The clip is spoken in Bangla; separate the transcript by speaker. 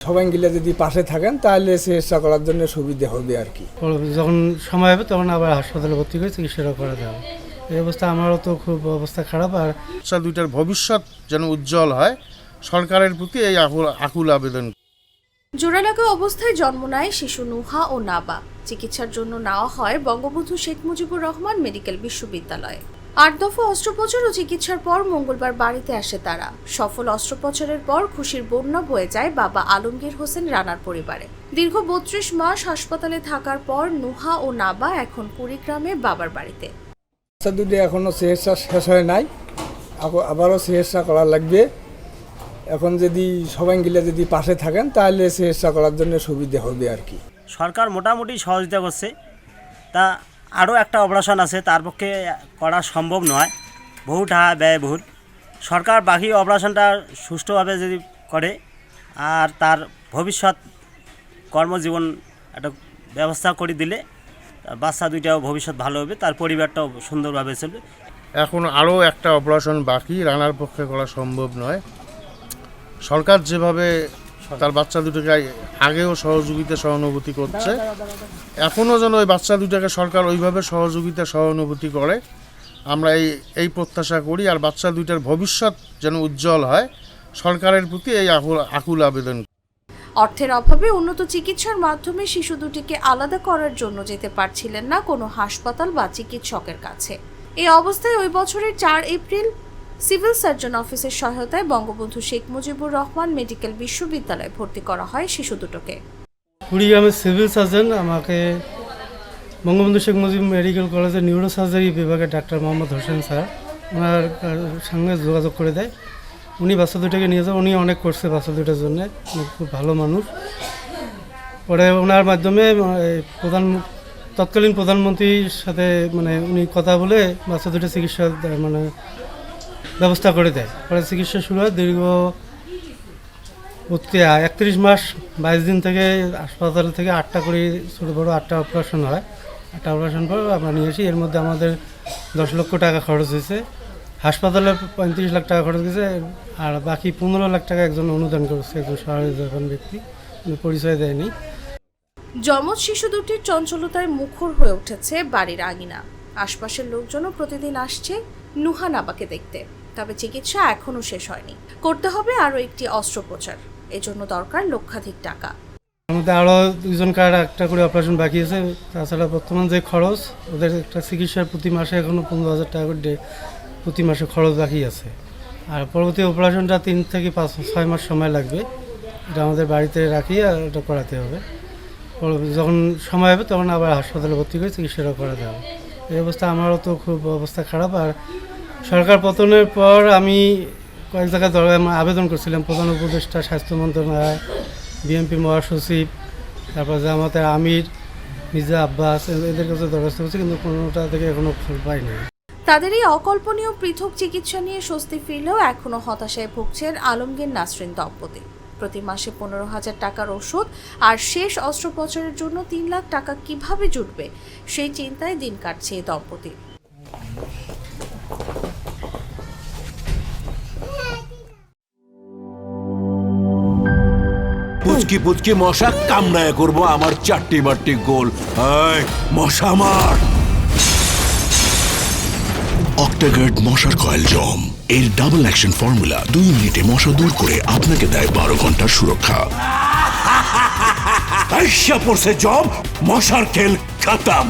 Speaker 1: সবাই গিলে যদি পাশে থাকেন তাহলে চিকিৎসা করার জন্য সুবিধা হবে আর কি।
Speaker 2: যখন সময় হবে তখন আবার হাসপাতালে ভর্তি করে চিকিৎসাটা করা যাবে। এই অবস্থা আমারও তো খুব অবস্থা খারাপ। আর
Speaker 3: বাচ্চা দুইটার ভবিষ্যৎ যেন উজ্জ্বল হয়, সরকারের প্রতি এই আকুল আবেদন।
Speaker 4: জোড়ালাগা অবস্থায় জন্ম নেয় শিশু নুহা ও নাবা। চিকিৎসার জন্য নেওয়া হয় বঙ্গবন্ধু শেখ মুজিবুর রহমান মেডিকেল বিশ্ববিদ্যালয়ে। ৮ দফা অস্ত্রোপচার ও চিকিৎসার পর মঙ্গলবার বাড়িতে আসে তারা। সফল অস্ত্রোপচারের পর খুশির বন্যা বয়ে যায় বাবা আলমগীর হোসেন রানার পরিবারে। দীর্ঘ ৩২ মাস হাসপাতালে থাকার পর নুহা ও নাবা এখন কুড়িগ্রামে বাবার বাড়িতে।
Speaker 1: বাচ্চা দুটো এখনো চিকিৎসা শেষ হয় নাই, আবারও চিকিৎসা করা লাগবে। এখন যদি সবাই গিলে যদি পাশে থাকেন তাহলে চিকিৎসা করার জন্য সুবিধা হবে আর কি।
Speaker 5: সরকার মোটামুটি সহযোগিতা করছে, তা আরও একটা অপারেশন আছে, তার পক্ষে করা সম্ভব নয়, বহু টাকা ব্যয়বহুল। সরকার বাকি অপারেশনটা সুষ্ঠুভাবে যদি করে আর তার ভবিষ্যৎ কর্মজীবন একটা ব্যবস্থা করে দিলে বাচ্চা দুইটাও ভবিষ্যৎ ভালো হবে, তার পরিবারটাও সুন্দরভাবে চলবে।
Speaker 3: এখন আরও একটা অপারেশন বাকি, রানার পক্ষে করা সম্ভব নয়। সরকার যেভাবে তার বাচ্চা দুটোকে আগেও সহযোগিতা সহানুভূতি করছে, এখনও যেন ওই বাচ্চা দুটাকে সরকার ওইভাবে সহযোগিতা সহানুভূতি করে, আমরা এই প্রত্যাশা করি। আর বাচ্চা দুইটার ভবিষ্যৎ যেন উজ্জ্বল হয়, সরকারের প্রতি এই আকুল আবেদন।
Speaker 4: অর্থের অভাবে উন্নত চিকিৎসার মাধ্যমে শিশু দুটিকে আলাদা করার জন্য যেতে পারছিলেন না কোনো হাসপাতাল বা চিকিৎসকের কাছে। এই অবস্থায় ওই বছরের ৪ এপ্রিল সিভিল সার্জন অফিসের সহায়তায় বঙ্গবন্ধু শেখ মুজিবুর রহমান মেডিকেল বিশ্ববিদ্যালয়ে ভর্তি করা হয় শিশু দুটোকে।
Speaker 2: কুড়িগ্রামের সিভিল সার্জন আমাকে বঙ্গবন্ধু শেখ মুজিব মেডিকেল কলেজের নিউরো সার্জারি বিভাগের ডাক্তার মোহাম্মদ হোসেন স্যার ওনার সঙ্গে যোগাযোগ করে দেয়। উনি বাচ্চা দুটাকে নিয়ে যান, উনি অনেক করছে বাচ্চা দুটার জন্যে, খুব ভালো মানুষ। পরে ওনার মাধ্যমে তৎকালীন প্রধানমন্ত্রীর সাথে উনি কথা বলে বাচ্চা দুটো চিকিৎসা ব্যবস্থা করে দেয়। পরে চিকিৎসা শুরু হয়। দীর্ঘ ৩১ মাস ২২ দিন থেকে হাসপাতাল থেকে ৮টা করে ছোটো বড়ো 8টা অপারেশন হয়। 8টা অপারেশন পর আমরা নিয়ে আসি। এর মধ্যে আমাদের ১০ লক্ষ টাকা খরচ হয়েছে, হাসপাতালে ৩৫ লাখ টাকা খরচ হয়েছে, আর বাকি ১৫ লাখ টাকা একজন অনুদান করেছে, একজন সহায়তা ব্যক্তি, পরিচয় দেয়নি।
Speaker 4: যমজ শিশু দুটির চঞ্চলতায় মুখর হয়ে উঠেছে বাড়ির আঙিনা। আশপাশের লোকজনও প্রতিদিন আসছে নুহা নাবাকে দেখতে। তবে চিকিৎসা এখনও শেষ হয়নি, করতে হবে আরও একটি অস্ত্রোপচার। এজন্য দরকার লক্ষাধিক টাকা।
Speaker 2: আমাদের আরও 2জন কার একটা করে অপারেশন বাকি আছে। তাছাড়া বর্তমান যে খরচ, ওদের একটা চিকিৎসার প্রতি মাসে এখনও 15,000 টাকা করে প্রতি মাসে খরচ বাকি আছে। আর পরবর্তী অপারেশনটা 3 থেকে 5-6 মাস সময় লাগবে। এটা আমাদের বাড়িতে রাখি আর এটা করাতে হবে। যখন সময় হবে তখন আবার হাসপাতালে ভর্তি করে চিকিৎসাটা করা যাবে। এই অবস্থা আমারও তো খুব অবস্থা খারাপ। আর সরকার পতনের পর আমি কয়েক জায়গায় আবেদন করছিলাম, প্রধান উপদেষ্টা, স্বাস্থ্য মন্ত্রণালয়, বিএনপি মহাসচিব, তারপর জামাতের আমির মির্জা আব্বাস, এদের কাছে দরখাস্ত করছি, কিন্তু কোনোটা থেকে এখনও ফল পাইনি।
Speaker 4: তাদের এই অকল্পনীয় পৃথক চিকিৎসা নিয়ে স্বস্তি ফিরলেও এখনও হতাশায় ভুগছেন আলমগীর নাসরিন দম্পতি। প্রতি মাসে 15,000 টাকার ওষুধ আর শেষ অস্ত্রোপচারের জন্য 3 লাখ টাকা কিভাবে জুটবে সেই চিন্তায় দিন কাটছে এই দম্পতি।
Speaker 6: পুচকি পুচকি মশা কামড়ায় করবো আমার 4টি গোল। মশা মার। অক্টাগার্ড মশার কয়েল জম, এর ডাবল অ্যাকশন ফর্মুলা 2 মিনিটে মশা দূর করে আপনাকে দেয় 12 ঘন্টার সুরক্ষা। পড়ছে জম, মশার খেল খতম।